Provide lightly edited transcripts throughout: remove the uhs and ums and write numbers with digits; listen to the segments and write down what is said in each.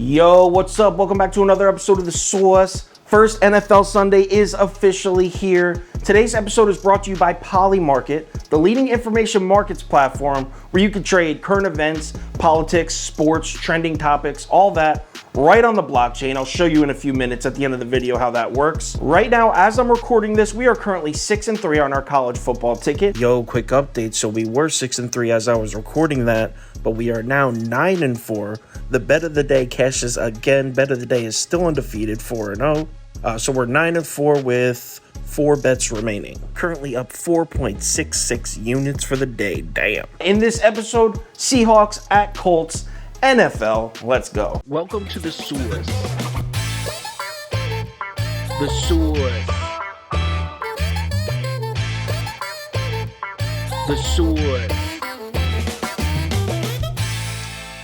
Yo, what's up? Welcome back to another episode of The Sauce. First NFL Sunday is officially here. Today's episode is brought to you by Polymarket, the leading information markets platform where you can trade current events, politics, sports, trending topics, all that right on the blockchain. I'll show you in a few minutes at the end of the video how that works. Right now, as I'm recording this, we are currently 6-3 on our college football ticket. Yo, quick update. So we were 6-3 as I was recording that, but we are now 9-4. The bet of the day cashes again. Bet of the day is still undefeated, 4-0. So we're 9-4 with 4 bets remaining. Currently up 4.66 units for the day. Damn. In this episode, Seahawks at Colts, NFL. Let's go. Welcome to The Sauce. The Sauce. The Sauce.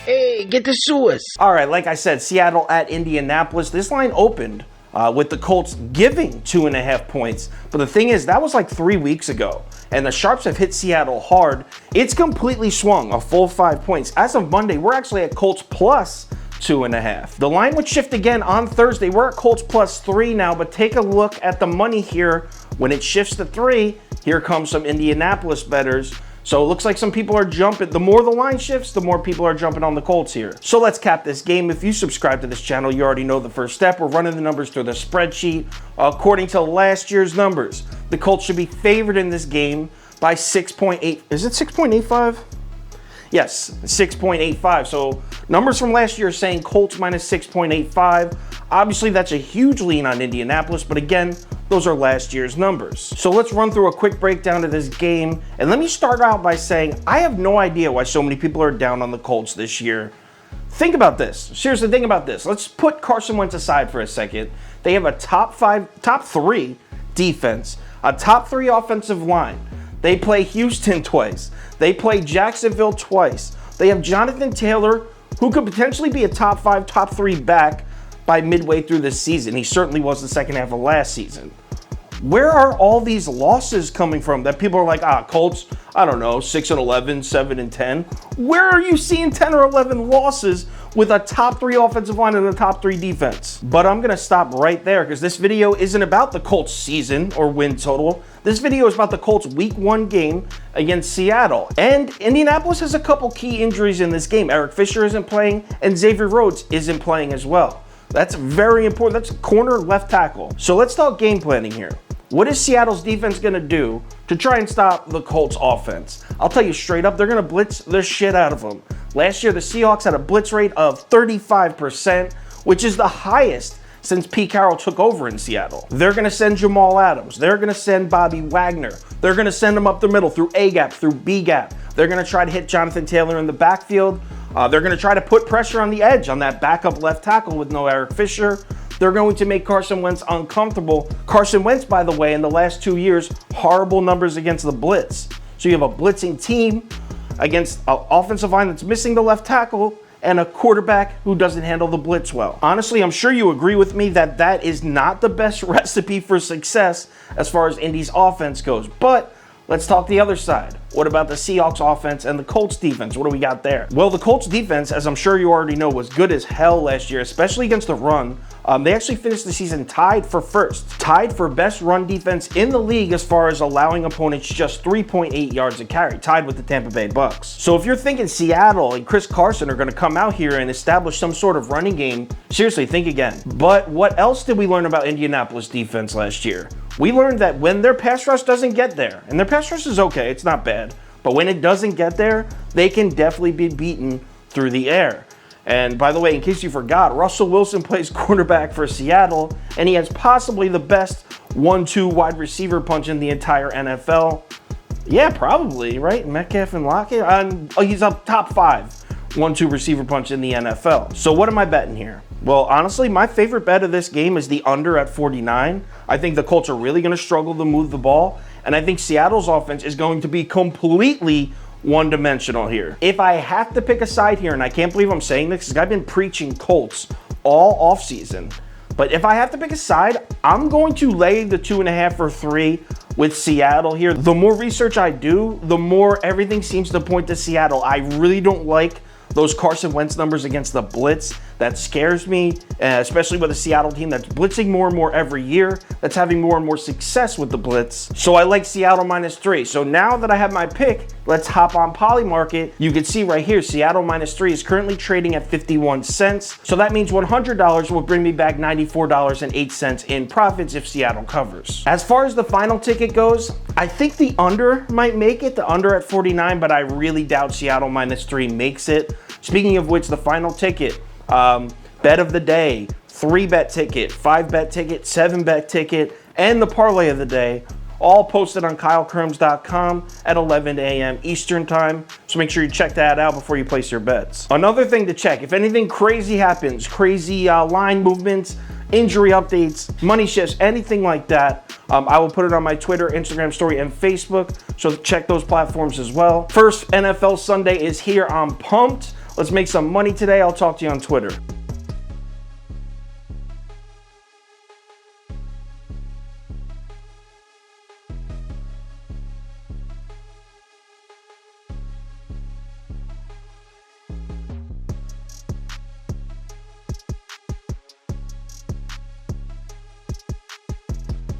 Hey, get the sauce. All right, like I said, Seattle at Indianapolis. This line opened with the Colts giving 2.5 points. But the thing is, that was like 3 weeks ago. And the Sharps have hit Seattle hard. It's completely swung a full 5 points. As of Monday, we're actually at Colts plus 2.5. The line would shift again on Thursday. We're at Colts plus 3 now, but take a look at the money here. When it shifts to 3, here comes some Indianapolis bettors. So it looks like some people are jumping. The more the line shifts, the more people are jumping on the Colts here. So let's cap this game. If you subscribe to this channel, you already know the first step. We're running the numbers through the spreadsheet. According to last year's numbers, the Colts should be favored in this game by 6.8. Is it 6.85? Yes, 6.85. So numbers from last year are saying Colts minus 6.85. Obviously, that's a huge lean on Indianapolis, but again, those are last year's numbers. So let's run through a quick breakdown of this game. And let me start out by saying, I have no idea why so many people are down on the Colts this year. Think about this. Seriously, think about this. Let's put Carson Wentz aside for a second. They have a top 3 defense, a top 3 offensive line. They play Houston twice. They play Jacksonville twice. They have Jonathan Taylor, who could potentially be a top 5, top 3 back by midway through this season. He certainly was the second half of last season. Where are all these losses coming from that people are like, Colts, I don't know, 6-11, 7-10. Where are you seeing 10 or 11 losses with a top 3 offensive line and a top 3 defense? But I'm going to stop right there because this video isn't about the Colts season or win total. This video is about the Colts week 1 game against Seattle. And Indianapolis has a couple key injuries in this game. Eric Fisher isn't playing and Xavier Rhodes isn't playing as well. That's very important. That's corner left tackle. So let's talk game planning here. What is Seattle's defense going to do to try and stop the Colts offense? I'll tell you straight up, they're going to blitz the shit out of them. Last year, the Seahawks had a blitz rate of 35%, which is the highest since Pete Carroll took over in Seattle. They're going to send Jamal Adams. They're going to send Bobby Wagner. They're going to send him up the middle through A-gap, through B-gap. They're going to try to hit Jonathan Taylor in the backfield. They're going to try to put pressure on the edge on that backup left tackle with no Eric Fisher. They're going to make Carson Wentz uncomfortable. Carson Wentz, by the way, in the last 2 years, horrible numbers against the blitz. So you have a blitzing team against an offensive line that's missing the left tackle and a quarterback who doesn't handle the blitz well. Honestly, I'm sure you agree with me that that is not the best recipe for success as far as Indy's offense goes. But let's talk the other side. What about the Seahawks offense and the Colts defense? What do we got there? Well, the Colts defense, as I'm sure you already know, was good as hell last year, especially against the run. They actually finished the season tied for first, tied for best run defense in the league as far as allowing opponents just 3.8 yards a carry, tied with the Tampa Bay Bucks. So if you're thinking Seattle and Chris Carson are going to come out here and establish some sort of running game, seriously, think again. But what else did we learn about Indianapolis defense last year? We learned that when their pass rush doesn't get there, and their pass rush is okay, it's not bad, but when it doesn't get there, they can definitely be beaten through the air. And by the way, in case you forgot, Russell Wilson plays quarterback for Seattle, and he has possibly the best 1-2 wide receiver punch in the entire NFL. Yeah, probably, right? Metcalf and Lockett? He's up top 5 1-2 receiver punch in the NFL. So what am I betting here? Well, honestly, my favorite bet of this game is the under at 49. I think the Colts are really going to struggle to move the ball, and I think Seattle's offense is going to be completely one-dimensional here. If I have to pick a side here, and I can't believe I'm saying this because I've been preaching Colts all offseason, but if I have to pick a side, I'm going to lay the 2.5 or 3 with Seattle here. The more research I do, the more everything seems to point to Seattle. I really don't like those Carson Wentz numbers against the blitz. That scares me, especially with a Seattle team that's blitzing more and more every year, that's having more and more success with the blitz. So I like Seattle -3. So now that I have my pick, let's hop on Polymarket. You can see right here, Seattle -3 is currently trading at 51 cents. So that means $100 will bring me back $94.08 in profits if Seattle covers. As far as the final ticket goes, I think the under might make it, the under at 49, but I really doubt Seattle -3 makes it. Speaking of which, the final ticket, bet of the day, 3-bet ticket, 5-bet ticket, 7-bet ticket, and the parlay of the day, all posted on KyleKirms.com at 11 a.m. Eastern time. So make sure you check that out before you place your bets. Another thing to check, if anything crazy happens, crazy line movements, injury updates, money shifts, anything like that, I will put it on my Twitter, Instagram story, and Facebook. So check those platforms as well. First NFL Sunday is here. I'm pumped. Let's make some money today. I'll talk to you on Twitter.